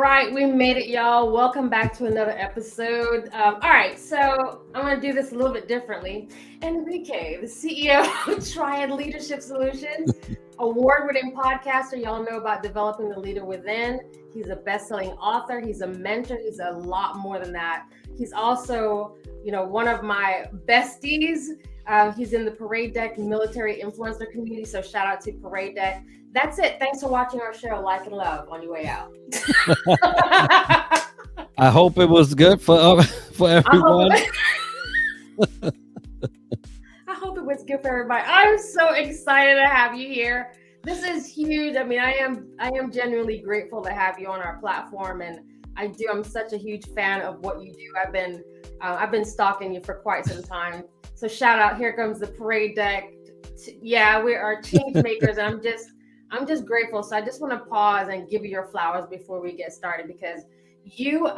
right, we made it, y'all. Welcome back to another episode. All right, so I'm going to do this a little bit differently. Enrique, the CEO of Triad Leadership Solutions, award-winning podcaster. Y'all know about developing the leader within. He's a best-selling author. He's a mentor. He's a lot more than that. He's also, one of my besties. He's in the Parade Deck military influencer community. So shout out to Parade Deck. That's it. Thanks for watching our show. Like and love on your way out. I hope it was good for everyone. I hope it was good for everybody. I'm so excited to have you here. This is huge. I mean, I am genuinely grateful to have you on our platform, and I'm such a huge fan of what you do. I've been stalking you for quite some time. So shout out. Here comes the Parade Deck. Yeah, we are change makers, and I'm just grateful. So I just want to pause and give you your flowers before we get started, because you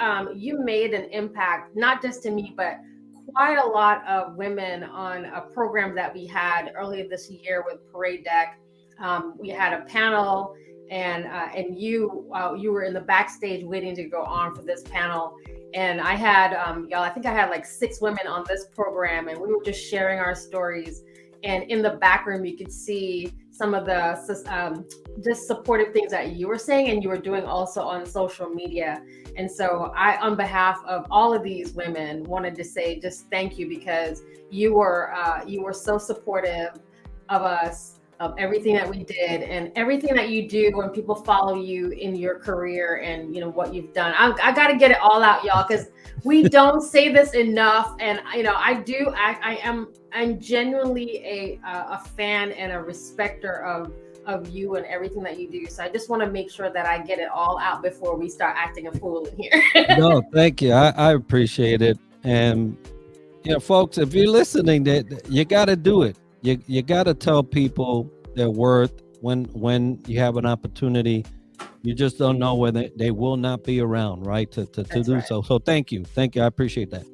made an impact, not just to me, but quite a lot of women on a program that we had earlier this year with Parade Deck. We had a panel, and you were in the backstage waiting to go on for this panel. And I had y'all, I think I had like 6 women on this program, and we were just sharing our stories. And in the back room, you could see some of the just supportive things that you were saying, and you were doing also on social media. And so I, on behalf of all of these women, wanted to say just thank you, because you were so supportive of us, of everything that we did and everything that you do when people follow you in your career and what you've done. I got to get it all out, y'all, because we don't say this enough. And I'm genuinely a fan and a respecter of you and everything that you do. So I just want to make sure that I get it all out before we start acting a fool in here. No, thank you. I appreciate it. And folks, if you're listening, that you got to do it. You got to tell people their worth when you have an opportunity. You just don't know whether they will not be around, right? To do right. So thank you. I appreciate that.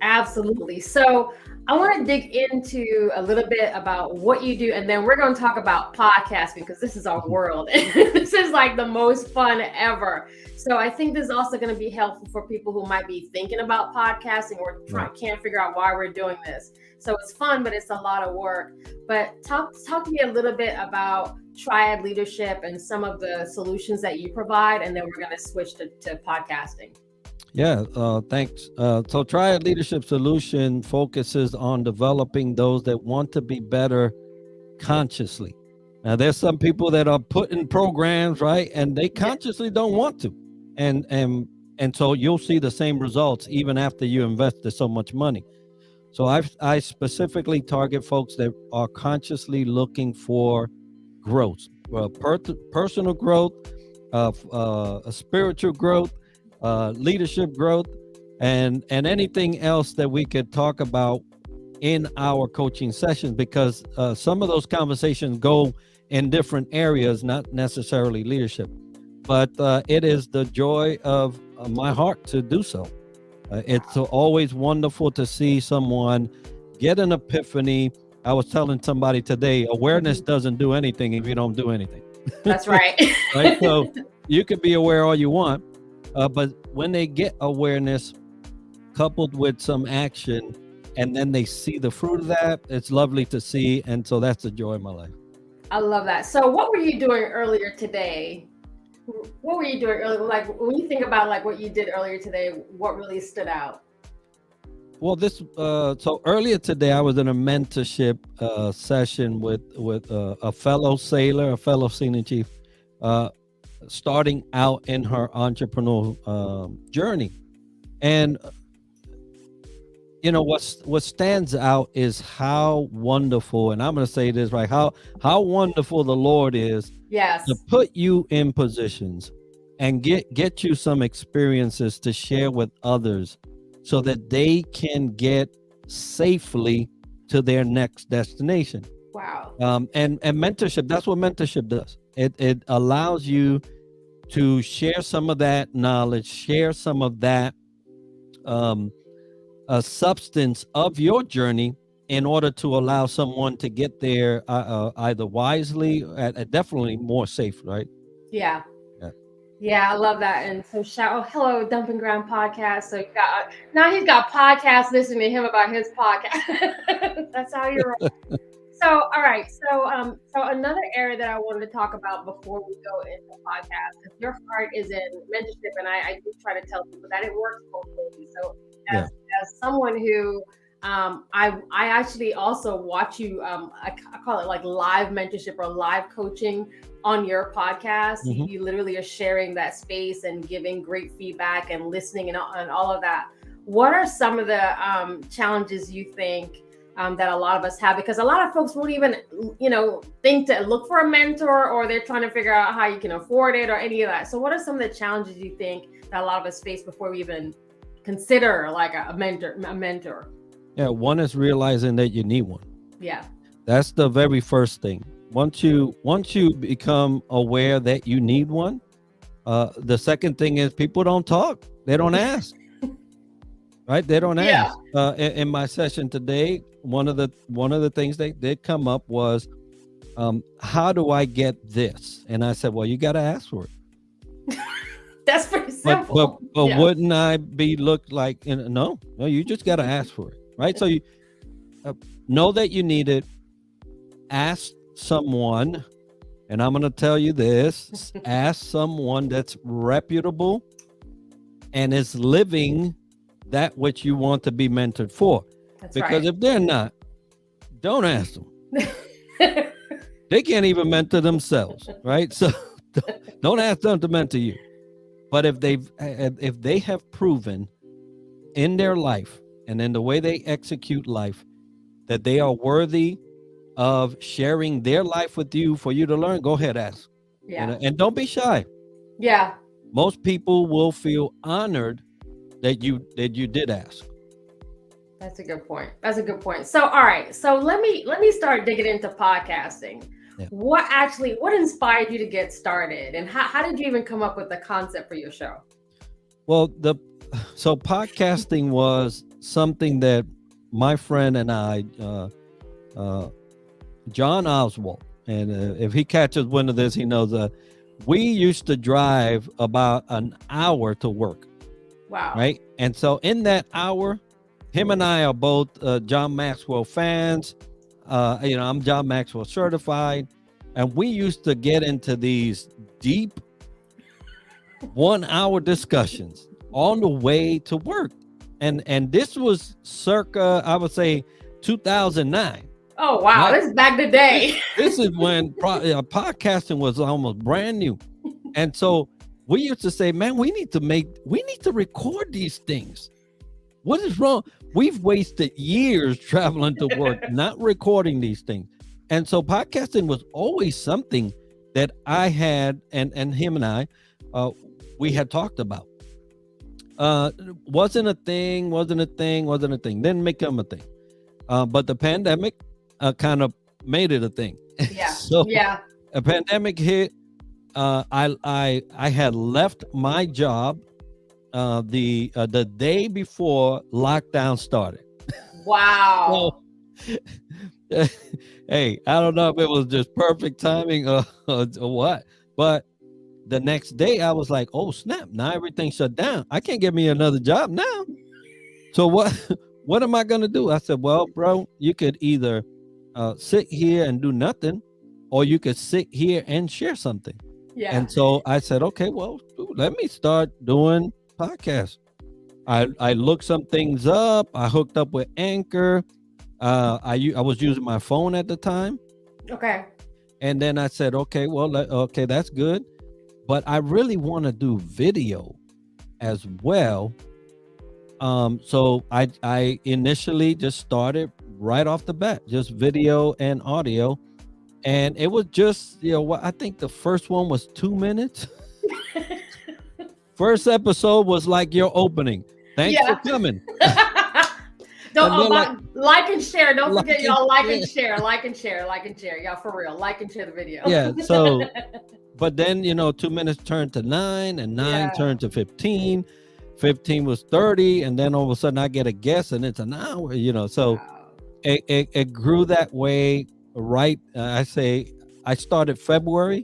Absolutely. So I want to dig into a little bit about what you do, and then we're going to talk about podcasting, because this is our world. This is like the most fun ever. So I think this is also going to be helpful for people who might be thinking about podcasting or can't figure out why we're doing this. So it's fun, but it's a lot of work. But talk to me a little bit about Triad Leadership and some of the solutions that you provide, and then we're going to switch to podcasting. Yeah, thanks. So Triad Leadership Solution focuses on developing those that want to be better consciously. Now, there's some people that are put in programs, right, and they consciously don't want to. And so you'll see the same results even after you invested so much money. So I specifically target folks that are consciously looking for growth, personal growth, spiritual growth, leadership growth, and anything else that we could talk about in our coaching sessions, because some of those conversations go in different areas, not necessarily leadership, but it is the joy of my heart to do so. It's always wonderful to see someone get an epiphany. I was telling somebody today, awareness doesn't do anything if you don't do anything. That's right. Right. So you could be aware all you want, but when they get awareness coupled with some action, and then they see the fruit of that, it's lovely to see. And so that's the joy of my life. I love that. So what were you doing earlier today? What were you doing earlier? Like, when you think about like what you did earlier today, what really stood out? Well, so earlier today, I was in a mentorship session with a fellow sailor, a fellow senior chief, starting out in her entrepreneurial journey. And what stands out is how wonderful, and I'm going to say this right, how wonderful the Lord is. Yes. To put you in positions and get you some experiences to share with others, so that they can get safely to their next destination. Wow. And mentorship, that's what mentorship does. It allows you to share some of that knowledge, share some of that substance of your journey, in order to allow someone to get there either wisely, definitely more safe, right? Yeah. Yeah, I love that. And so hello, Dumping Ground Podcast. So you got now he's got podcasts listening to him about his podcast. That's how you're. So, all right. So another area that I wanted to talk about before we go into the podcast, because your heart is in mentorship, and I do try to tell people that it works both ways. So, as Yeah. as someone who, I actually also watch you. I call it like live mentorship or live coaching on your podcast. You, Hmm. you literally are sharing that space and giving great feedback and listening and all of that. What are some of the challenges you think that a lot of us have, because a lot of folks won't even think to look for a mentor, or they're trying to figure out how you can afford it or any of that. So what are some of the challenges you think that a lot of us face before we even consider like a mentor? Yeah. One is realizing that you need one. Yeah. That's the very first thing. Once you become aware that you need one, the second thing is people don't talk. They don't ask. Right? They don't Yeah. ask. In my session today, one of the things that did come up was, how do I get this? And I said, well, you got to ask for it. That's pretty But but simple. but Yeah. wouldn't I be looked like? No, no. You just got to ask for it, right? So you know that you need it. Ask someone, and I'm going to tell you this: ask someone that's reputable and is living that which you want to be mentored for. That's Because right. if they're not, don't ask them. They can't even mentor themselves, right? So don't ask them to mentor you. But if they have proven in their life and in the way they execute life that they are worthy of sharing their life with you for you to learn, go ahead, ask. Yeah. And don't be shy. Yeah. Most people will feel honored that you did ask. That's a good point. That's a good point. So, all right. So let me start digging into podcasting. Yeah. What inspired you to get started, and how did you even come up with the concept for your show? Well, so podcasting was something that my friend and I, uh, John Oswald, and if he catches wind of this, he knows we used to drive about an hour to work, Wow. right? And so in that hour, him and I are both John Maxwell fans. I'm John Maxwell certified, and we used to get into these deep 1 hour discussions on the way to work. And this was circa, I would say, 2009. Oh wow, Right? this is back the day. This is when podcasting was almost brand new. And so we used to say, man, we need to record these things. What is wrong? We've wasted years traveling to work, not recording these things. And so podcasting was always something that I had, and him and I, we had talked about. Wasn't a thing, didn't become a thing. But the pandemic kind of made it a thing. Yeah. So Yeah. a pandemic hit. I had left my job the day before lockdown started. Wow. So, hey, I don't know if it was just perfect timing or what, but the next day I was like, oh snap, now everything shut down. I can't get me another job now. So what am I gonna do? I said, well, bro, you could either sit here and do nothing, or you could sit here and share something. Yeah. And so I said, okay, well, let me start doing podcasts. I looked some things up. I hooked up with Anchor. I was using my phone at the time, Okay. and then I said, okay, well, okay, that's good, but I really want to do video as well. So I initially just started right off the bat, just video and audio, and it was just what I think the first one was 2 minutes. First episode was like your opening. Thanks Yeah. for coming. Don't And they're like and share. Don't like forget and y'all like and share. share, like and share, like and share. Y'all for real. Like and share the video. Yeah. So, but then 2 minutes turned to 9, and 9 Yeah. turned to 15. 15 was 30, and then all of a sudden I get a guess, and it's an hour. So Wow. it grew that way. Right. I say I started February,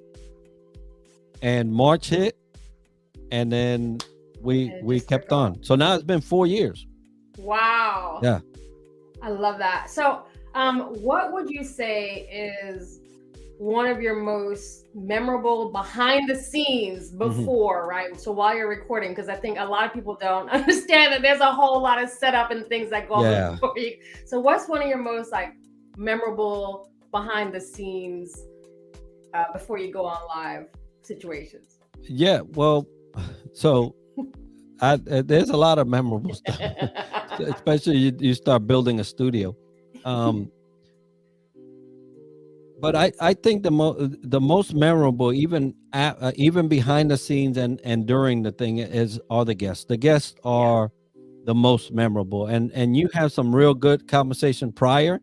and March hit, and then we just kept took off. on. So now it's been 4 years. Wow. Yeah. I love that. So, what would you say is one of your most memorable behind the scenes before, right? So while you're recording, because I think a lot of people don't understand that there's a whole lot of setup and things that go on before you. So what's one of your most like memorable behind the scenes before you go on live situations? Yeah, well, so there's a lot of memorable stuff, especially you start building a studio. But I think the most memorable, even behind the scenes and during the thing, are the guests. The guests are the most memorable, and you have some real good conversation prior.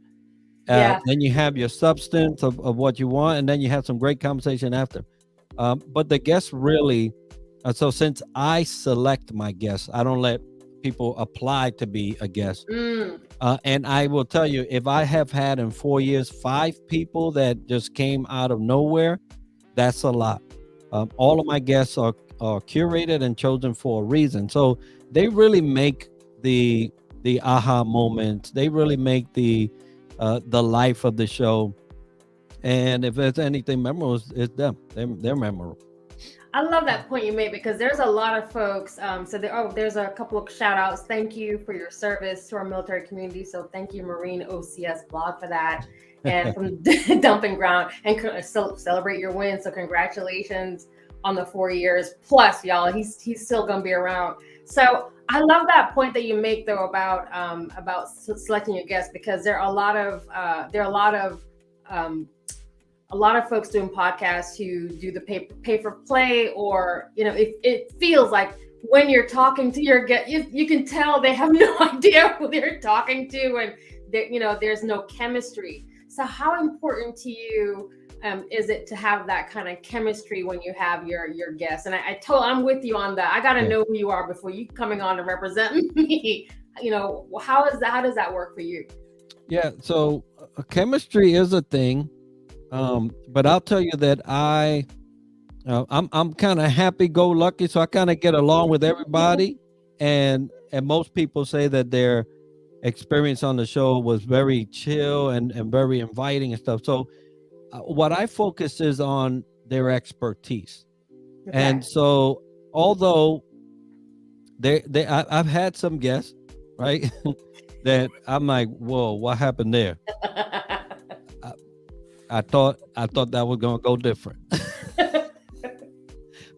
Then you have your substance of what you want, and then you have some great conversation after. But the guests really, so since I select my guests, I don't let people apply to be a guest. And I will tell you, if I have had in 4 years 5 people that just came out of nowhere, that's a lot. All of my guests are curated and chosen for a reason. So they really make the aha moments. They really make the life of the show. And if there's anything memorable, it's them. They're memorable. I love that point you made, because there's a lot of folks. There's a couple of shout outs. Thank you for your service to our military community. So thank you, Marine OCS blog, for that. And from Dumping Ground, and celebrate your win. So congratulations on the 4 years plus, y'all. He's still gonna be around. So I love that point that you make though about selecting your guests, because there are a lot of folks doing podcasts who do the pay for play, or it feels like when you're talking to your guest, you can tell they have no idea who they're talking to, and there's no chemistry. So how important to you is it to have that kind of chemistry when you have your guests? And I'm with you on that. I got to know who you are before you coming on to represent me. How does that work for you? Yeah, so chemistry is a thing. But I'll tell you that I'm kind of happy-go-lucky, so I kind of get along with everybody, and most people say that their experience on the show was very chill and very inviting and stuff. So what I focus is on their expertise. Okay. And so although I've had some guests, right, that I'm like, whoa, what happened there? I thought that was gonna go different,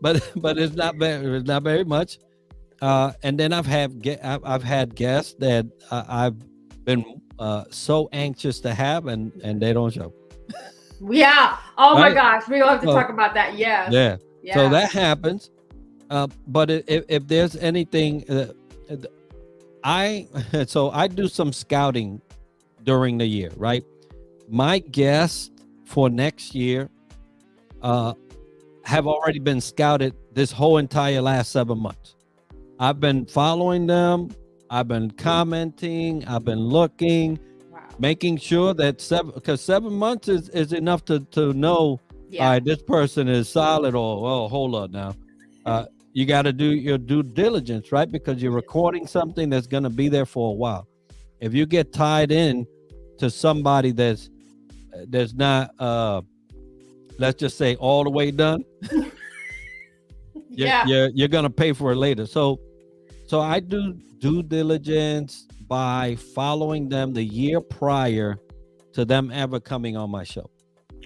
but it's not very much. And then I've had guests that I've been so anxious to have, and they don't show. Yeah. Oh my gosh, we have to talk about that. Yeah. So that happens. But if there's anything, I do some scouting during the year, right? My guests for next year have already been scouted this whole entire last 7 months. I've been following them. I've been commenting. I've been looking, making sure that because 7 months is enough to know, all right, this person is solid, or hold on now. You got to do your due diligence, right? Because you're recording something that's going to be there for a while. If you get tied in to somebody that's not let's just say all the way done, you're gonna pay for it later. So I do due diligence by following them the year prior to them ever coming on my show.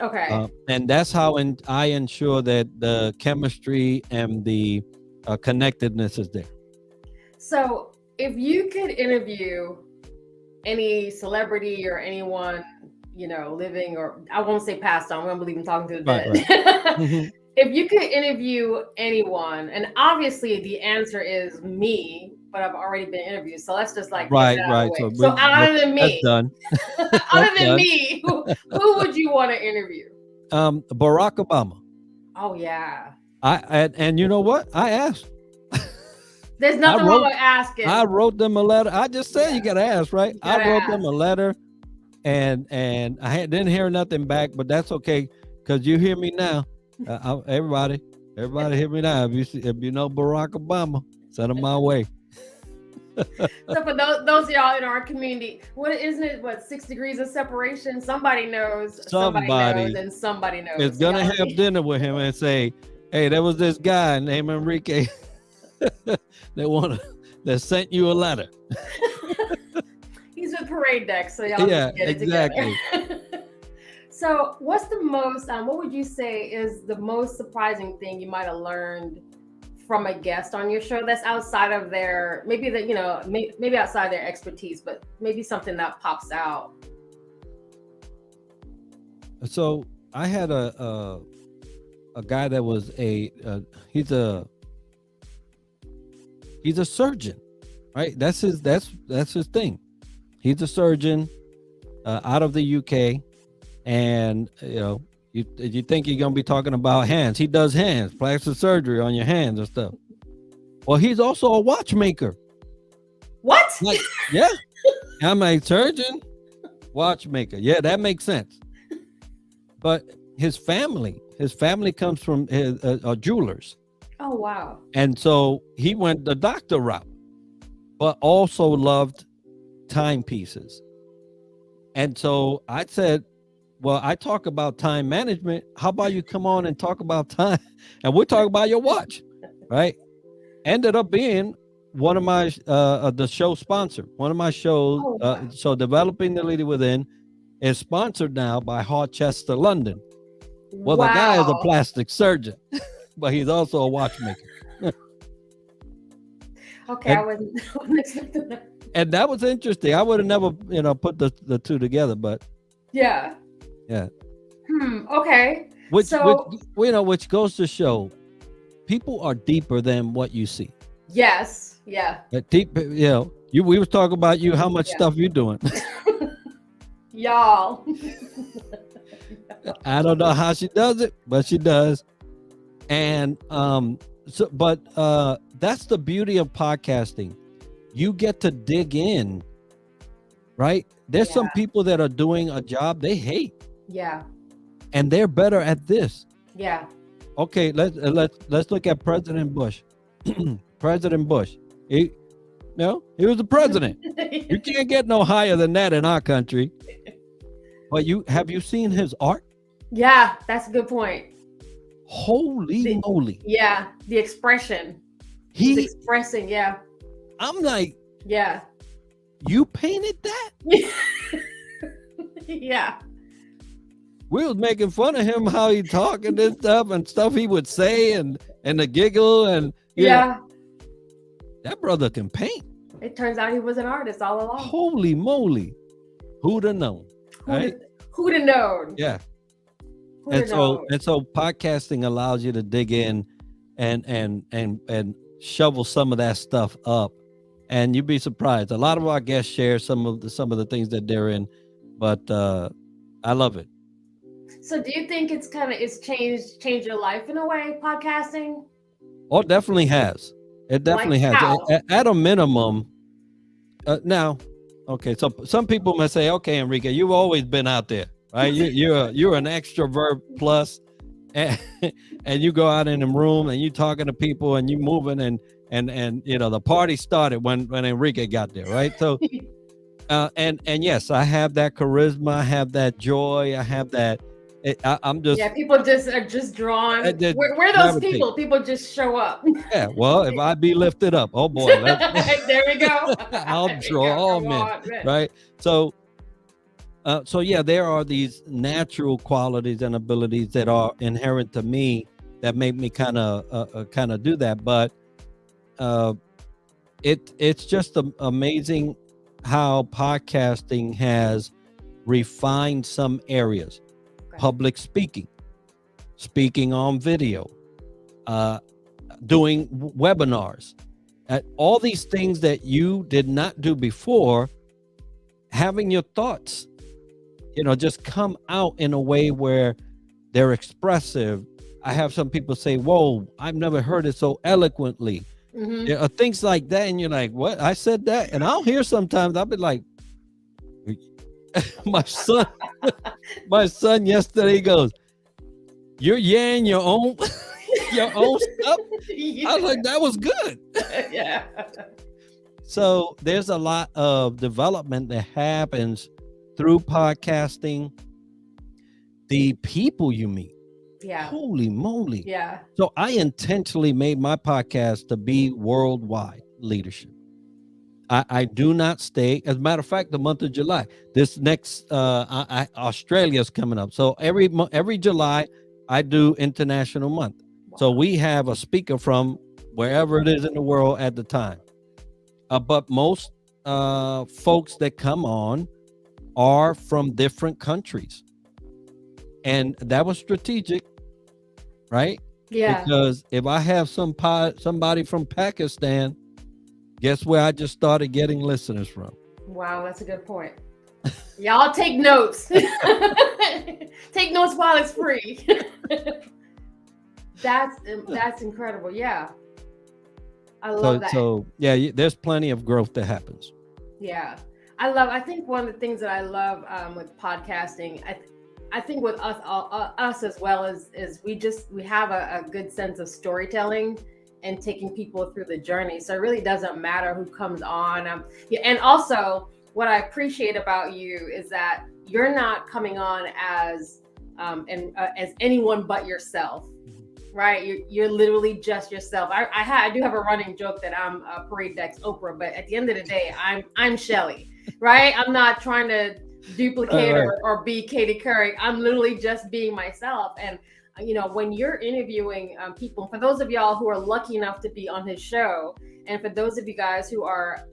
Okay. And that's how I ensure that the chemistry and the connectedness is there. So if you could interview any celebrity or anyone, living, or I won't say passed on, I don't believe in talking to the dead. Right. If you could interview anyone, and obviously the answer is me, but I've already been interviewed, so let's just like right. So other than me, done. me, who would you want to interview? Barack Obama. Oh yeah. And you know what? I asked. There's nothing wrong with asking. I wrote them a letter. I just said you gotta ask, right? I wrote them a letter. And I didn't hear nothing back, but that's okay, because you hear me now. Everybody, Everybody hit me now. If you know Barack Obama, send him my way. So for those of y'all in our community, what isn't it? What 6 degrees of separation? Somebody knows. Somebody knows, and somebody knows. Is gonna have dinner with him and say, "Hey, there was this guy named Enrique that sent you a letter." He's with Parade Deck, so y'all just get it together. So, what's the most? What would you say is the most surprising thing you might have learned from a guest on your show that's outside of their maybe outside their expertise, but maybe something that pops out? So I had a guy that was he's a surgeon, right? That's his thing. He's a surgeon out of the UK, and you think you're gonna be talking about hands. He does hands, plastic surgery on your hands and stuff. Well, he's also a watchmaker. What? Like, yeah, I'm a surgeon, watchmaker. Yeah, that makes sense. But his family comes from jewelers. Oh wow! And so he went the doctor route, but also loved timepieces. And so I said, well, I talk about time management. How about you come on and talk about time, and we'll talk about your watch, right? Ended up being one of my the show sponsor. One of my shows. Oh, wow. So Developing the Leader Within is sponsored now by Harchester, London. Well, the guy is a plastic surgeon, but he's also a watchmaker. Okay, I wasn't expecting that. And that was interesting. I would have never, put the two together, but yeah. Okay. Which goes to show, people are deeper than what you see. Yes. Yeah. Deep. We was talking about you, how much stuff you're doing. Y'all. I don't know how she does it, but she does. And that's the beauty of podcasting. You get to dig in, right? There's some people that are doing a job they hate. Yeah. And they're better at this. Yeah. Okay, let's look at President Bush. President Bush. He was the president. You can't get no higher than that in our country. But have you seen his art? Yeah, that's a good point. Holy moly. Yeah, the expression. He's expressing, yeah. I'm like, yeah. You painted that? Yeah. We was making fun of him, how he talking and stuff he would say and the giggle and yeah. That brother can paint. It turns out he was an artist all along. Holy moly. Who'd have known? Right? Who'd have known? Yeah. And so podcasting allows you to dig in and shovel some of that stuff up, and you'd be surprised. A lot of our guests share some of the things that they're in, but I love it. So do you think it's changed your life in a way, podcasting? Oh, it definitely has. It definitely has. At a minimum. Now, okay, so some people may say, okay, Enrique, you've always been out there, right? You're an extrovert plus, and you go out in the room and you talking to people and you moving and the party started when Enrique got there, right? So, and yes, I have that charisma, I have that joy, I have that. I'm just people just are just drawn. We're those people. People just show up. Yeah, well, if I be lifted up, oh boy, there we go. I'll draw all men, right? So yeah, there are these natural qualities and abilities that are inherent to me that make me kind of do that. But it's just amazing how podcasting has refined some areas. Public speaking on video, doing webinars, all these things that you did not do before, having your thoughts, just come out in a way where they're expressive. I have some people say, whoa, I've never heard it so eloquently. Mm-hmm. There are things like that, and you're like, what? I said that? And I'll hear sometimes, I'll be like, my son yesterday goes, you're yang your own. your own stuff. Yeah. I was like, that was good. Yeah. So there's a lot of development that happens through podcasting. The people you meet. Yeah. Holy moly. Yeah. So I intentionally made my podcast to be worldwide leadership. I do not stay. As a matter of fact, the month of July, this next Australia is coming up. So every July, I do International Month. Wow. So we have a speaker from wherever it is in the world at the time. But most folks that come on are from different countries. And that was strategic, right? Yeah. Because if I have somebody from Pakistan, guess where I just started getting listeners from? Wow, that's a good point. Y'all take notes. Take notes while it's free. That's incredible. Yeah. I love that. So yeah, there's plenty of growth that happens. Yeah. I think one of the things that I love with podcasting, I think with us as well is we have a good sense of storytelling and taking people through the journey. So it really doesn't matter who comes on. And also what I appreciate about you is that you're not coming on as anyone but yourself, right? You're literally just yourself. I do have a running joke that I'm Parade Deck's Oprah, but at the end of the day, I'm Shelly, right? I'm not trying to duplicate or be Katie Couric. I'm literally just being myself. And when you're interviewing people, for those of y'all who are lucky enough to be on his show, and for those of you guys who are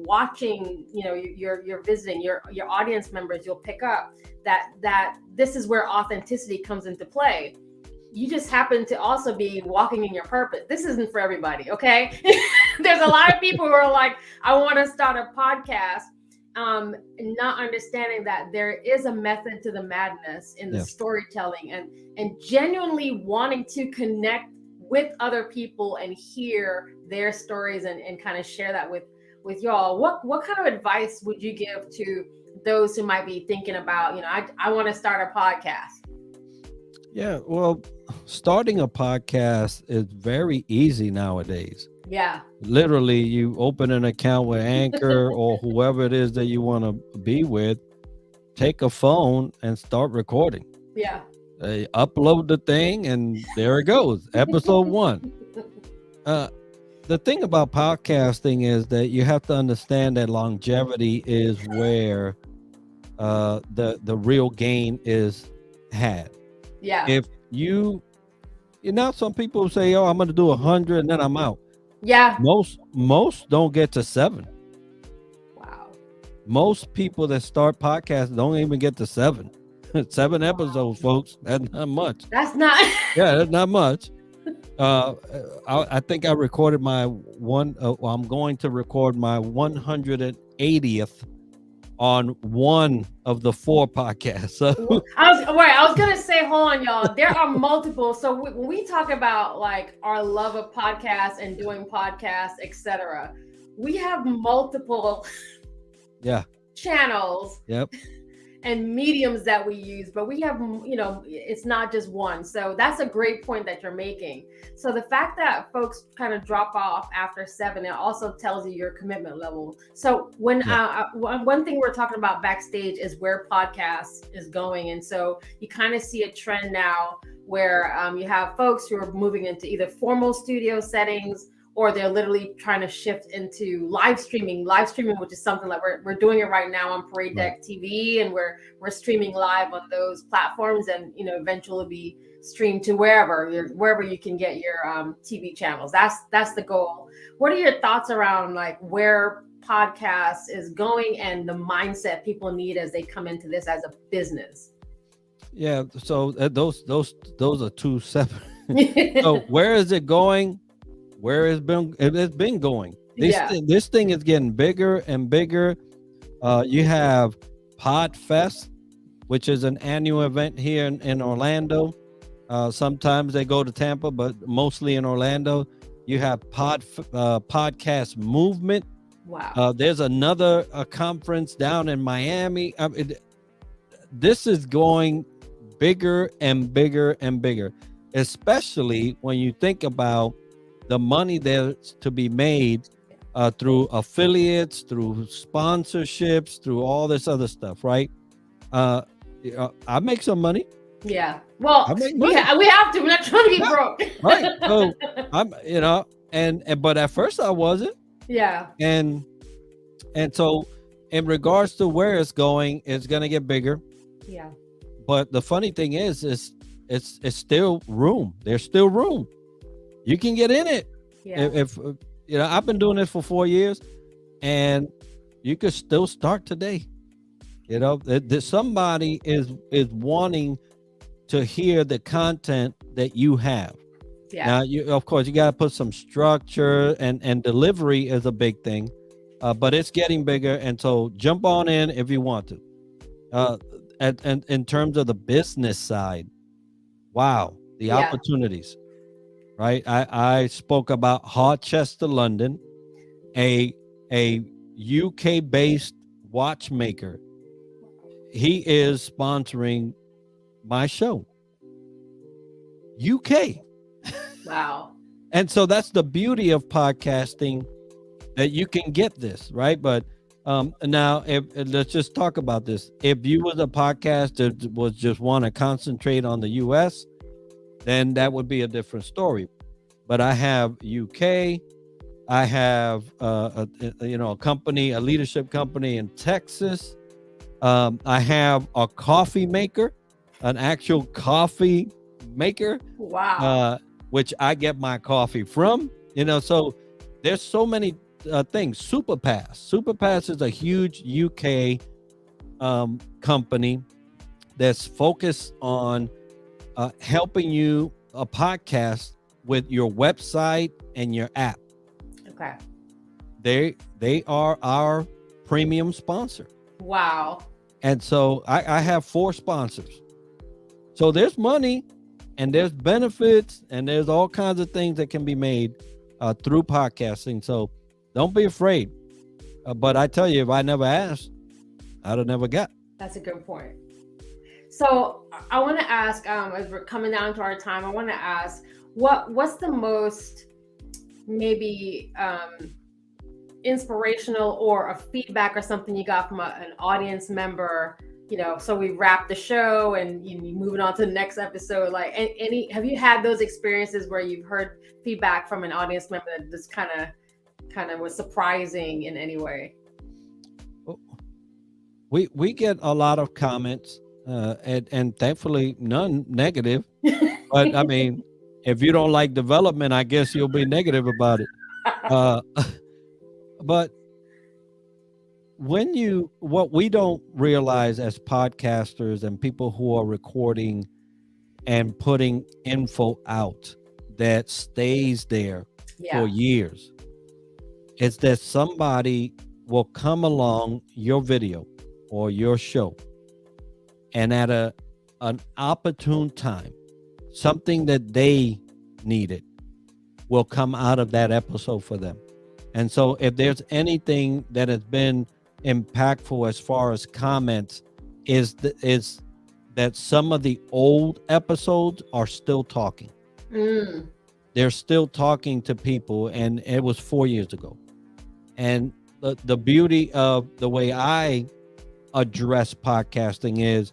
watching, you're visiting your audience members, you'll pick up that this is where authenticity comes into play. You just happen to also be walking in your purpose. This isn't for everybody, okay? There's a lot of people who are like, I want to start a podcast. Not understanding that there is a method to the madness in the storytelling and genuinely wanting to connect with other people and hear their stories and kind of share that with y'all. What kind of advice would you give to those who might be thinking about, I want to start a podcast? Yeah, well, starting a podcast is very easy nowadays. Yeah. Literally, you open an account with Anchor or whoever it is that you want to be with, take a phone and start recording. Yeah. Upload the thing and there it goes. Episode 1. The thing about podcasting is that you have to understand that longevity is where the real gain is had. Yeah. If some people say, oh, I'm going to do 100 and then I'm out. Yeah. Most don't get to 7. Wow. Most people that start podcasts don't even get to 7. 7 episodes, folks. That's not much. That's not. Yeah, that's not much. I think I recorded my I'm going to record my 180th on one of the 4 podcasts. So I was gonna say, hold on, y'all. There are multiple. So when we talk about like our love of podcasts and doing podcasts, etc., we have multiple channels. Yep. And mediums that we use, but we have, it's not just one. So that's a great point that you're making. So the fact that folks kind of drop off after 7, it also tells you your commitment level. So when one thing we're talking about backstage is where podcasts is going. And so you kind of see a trend now where you have folks who are moving into either formal studio settings, or they're literally trying to shift into live streaming, which is something that we're doing it right now on Parade Deck TV, and we're streaming live on those platforms, and eventually be streamed to wherever you can get your TV channels. That's the goal. What are your thoughts around like where podcasts is going and the mindset people need as they come into this as a business? Yeah, so those are 2 separate. So where is it going? Where it's been going. This thing is getting bigger and bigger. You have PodFest, which is an annual event here in Orlando. Sometimes they go to Tampa, but mostly in Orlando. You have Podcast Movement. Wow. There's another conference down in Miami. This is going bigger and bigger and bigger. especially when you think about the money that's to be made through affiliates, through sponsorships, through all this other stuff, right? Uh, I make some money. Yeah. Well, I make we money. we have to. We're not trying to be Yeah, broke. right. So I'm, and but at first I wasn't, Yeah. and so in regards to where it's gonna get bigger. Yeah. But the funny thing is, it's still room. There's still room. You can get in it. Yeah. If I've been doing this for 4 years, and you could still start today. That somebody is wanting to hear the content that you have. Yeah. Now, of course, you got to put some structure, and delivery is a big thing, but it's getting bigger. And so jump on in if you want to. And in terms of the business side, wow, the Yeah. opportunities, right? I spoke about Harchester, London, a UK based watchmaker. He is sponsoring my show. UK. Wow. And so that's the beauty of podcasting, that you can get this, right? But now, if let's just talk about this. If you was a podcast that was just want to concentrate on the US, then that would be a different story. But I have UK, I have a company, a leadership company in Texas. I have a coffee maker, an actual coffee maker. Wow. Which I get my coffee from. So there's so many things. Superpass is a huge UK company that's focused on helping you a podcast with your website and your app. Okay. They are our premium sponsor. Wow. And so I have 4 sponsors. So there's money, and there's benefits, and there's all kinds of things that can be made through podcasting. So don't be afraid. But I tell you, if I never asked, I'd have never got. That's a good point. So I want to ask, as we're coming down to our time, I want to ask, what's the most maybe inspirational or a feedback or something you got from an audience member? So we wrap the show and you moving on to the next episode. Like, have you had those experiences where you've heard feedback from an audience member that just kind of was surprising in any way? We get a lot of comments, and thankfully none negative. But I mean, if you don't like development, I guess you'll be negative about it. But what we don't realize as podcasters and people who are recording and putting info out that stays there for years, is that somebody will come along your video or your show, and at an opportune time, something that they needed will come out of that episode for them. And so if there's anything that has been impactful as far as comments, is that some of the old episodes are still talking. They're still talking to people, and it was 4 years ago. And the beauty of the way I address podcasting is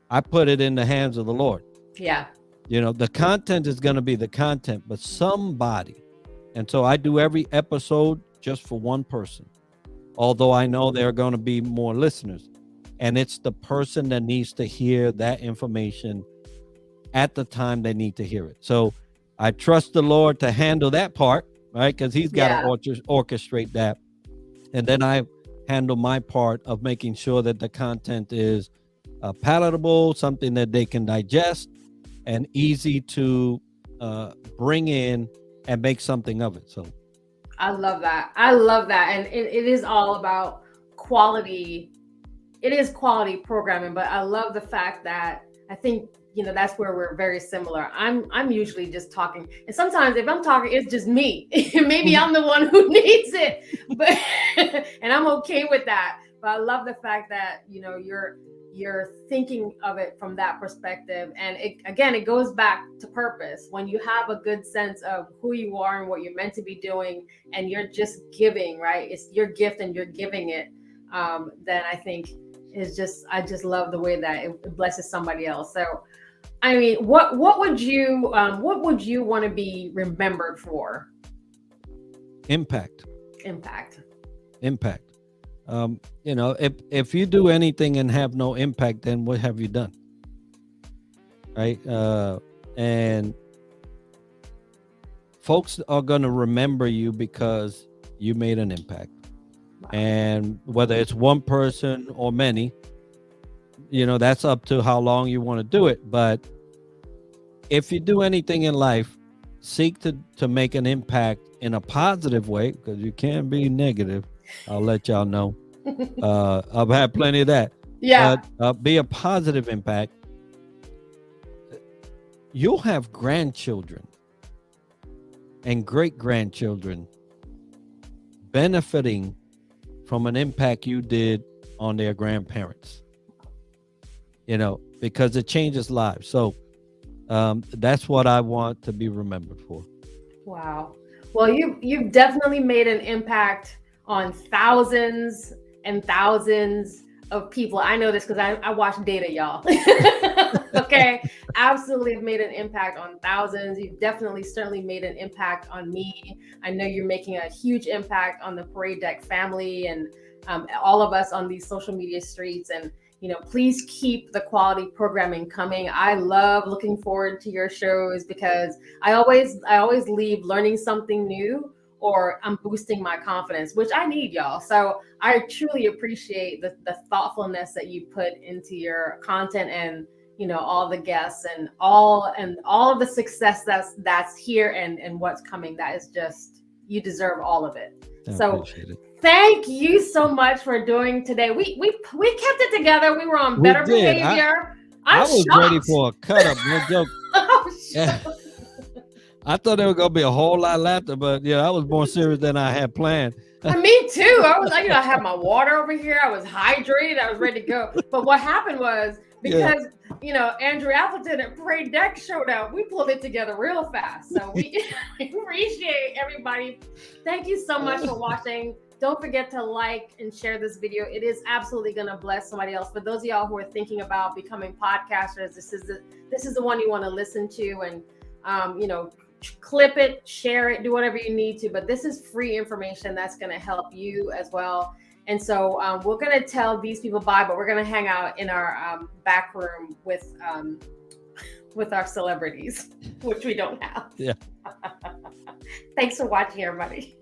I put it in the hands of the Lord. Yeah. The content is going to be the content, but somebody. And so I do every episode just for one person, although I know there are going to be more listeners. And it's the person that needs to hear that information at the time they need to hear it. So I trust the Lord to handle that part, right? Because he's got to orchestrate that. And then I handle my part of making sure that the content is palatable, something that they can digest, and easy to bring in and make something of it. So I love that. And it is all about quality. It is quality programming, but I love the fact that I think, that's where we're very similar. I'm usually just talking, and sometimes if I'm talking, it's just me. Maybe I'm the one who needs it, but and I'm okay with that. But I love the fact that, you're thinking of it from that perspective. And it goes back to purpose. When you have a good sense of who you are and what you're meant to be doing, and you're just giving, right? It's your gift and you're giving it. Then I think I just love the way that it blesses somebody else. So, I mean, what would you want to be remembered for? Impact. Impact. If you do anything and have no impact, then what have you done? Right? And folks are going to remember you because you made an impact. Wow. And whether it's one person or many, that's up to how long you want to do it. But if you do anything in life, seek to make an impact in a positive way, because you can't be negative. I'll let y'all know. I've had plenty of that. Yeah. But be a positive impact. You'll have grandchildren and great-grandchildren benefiting from an impact you did on their grandparents, because it changes lives. So that's what I want to be remembered for. Wow. Well, you've definitely made an impact on thousands and thousands of people. I know this because I watch data, y'all. Okay. Absolutely have made an impact on thousands. You've certainly made an impact on me. I know you're making a huge impact on the Parade Deck family and all of us on these social media streets. And, please keep the quality programming coming. I love looking forward to your shows because I always leave learning something new, or I'm boosting my confidence, which I need, y'all. So I truly appreciate the thoughtfulness that you put into your content, and all the guests and all of the success that's here and what's coming. That is just, you deserve all of it. So thank you so much for doing today. We kept it together. We were on better behavior. I was ready for a cut up. No joke. I thought there was gonna be a whole lot of laughter, but I was more serious than I had planned. Me too. I was, I had my water over here. I was hydrated. I was ready to go. But what happened was, because Andrew Appleton at Parade Deck showed up, we pulled it together real fast. So we appreciate everybody. Thank you so much for watching. Don't forget to like and share this video. It is absolutely going to bless somebody else. For those of y'all who are thinking about becoming podcasters, this is the one you want to listen to, and clip it, share it, do whatever you need to. But this is free information that's going to help you as well. And so we're going to tell these people bye, but we're going to hang out in our back room with our celebrities, which we don't have. Yeah. Thanks for watching, everybody.